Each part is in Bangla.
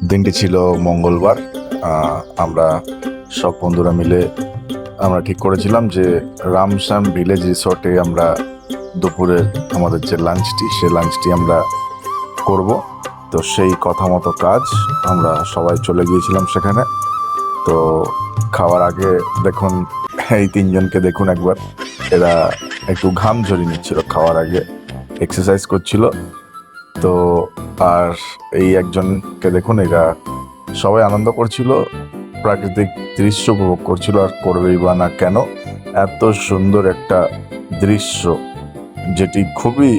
দিনটি ছিল মঙ্গলবার। আমরা সব বন্ধুরা মিলে আমরা ঠিক করেছিলাম যে রামশ্যাম ভিলেজ রিসর্টে আমরা দুপুরের আমাদের যে লাঞ্চটি আমরা করব। তো সেই কথা মতো কাজ, আমরা সবাই চলে গিয়েছিলাম সেখানে। তো খাওয়ার আগে দেখুন, এই তিনজনকে দেখুন একবার, এরা একটু ঘাম ঝরিয়ে নিচ্ছিল খাওয়ার আগে, এক্সারসাইজ করছিল। তো আর এই একজনকে দেখুন, এরা সবাই আনন্দ করছিল, প্রাকৃতিক দৃশ্য উপভোগ করছিল। আর করবেই বা না কেন, এত সুন্দর একটা দৃশ্য যেটি খুবই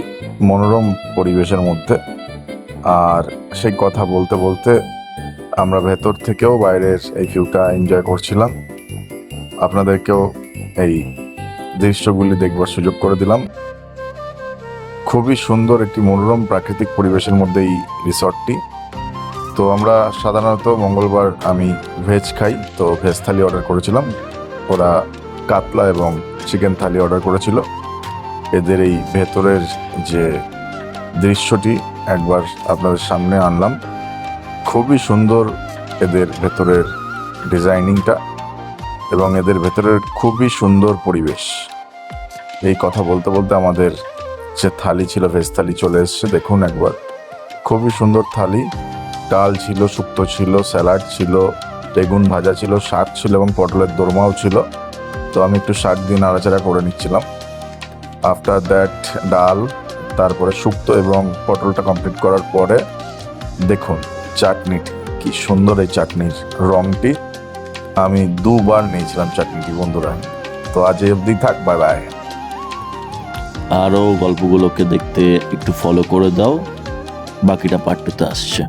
মনোরম পরিবেশের মধ্যে। আর সেই কথা বলতে বলতে আমরা ভেতর থেকেও বাইরের এই ভিউটা এনজয় করছিলাম। আপনাদেরকেও এই দৃশ্যগুলি দেখবার সুযোগ করে দিলাম। খুবই সুন্দর একটি মনোরম প্রাকৃতিক পরিবেশের মধ্যে এই রিসর্টটি। তো আমরা সাধারণত মঙ্গলবার আমি ভেজ খাই, তো ভেজ থালি অর্ডার করেছিলাম। ওরা কাতলা এবং চিকেন থালি অর্ডার করেছিল। এদের এই ভেতরের যে দৃশ্যটি একবার আপনাদের সামনে আনলাম। খুবই সুন্দর এদের ভেতরের ডিজাইনিংটা, এবং এদের ভেতরের খুবই সুন্দর পরিবেশ। এই কথা বলতে বলতে আমাদের যে থালি ছিল, ভেজ থালি চলে এসছে। দেখুন একবার, খুবই সুন্দর থালি। ডাল ছিল, শুক্তো ছিল, স্যালাড ছিল, বেগুন ভাজা ছিল, শাক ছিল এবং পটলের দোরমাও ছিল। তো আমি একটু শাক দিয়ে নাড়াচাড়া করে নিচ্ছিলাম। আফটার দ্যাট ডাল, তারপরে শুক্তো এবং পটলটা কমপ্লিট করার পরে দেখুন চাটনিটি, কি সুন্দর এই চাটনির রংটি। আমি দুবার নিয়েছিলাম চাটনিটি বন্ধুরা। তো আজ এই অবধি থাক, বাই বাই। আরও গল্পগুলোকে দেখতে একটু ফলো করে দাও, বাকিটা পার্ট 2 তে আসছে।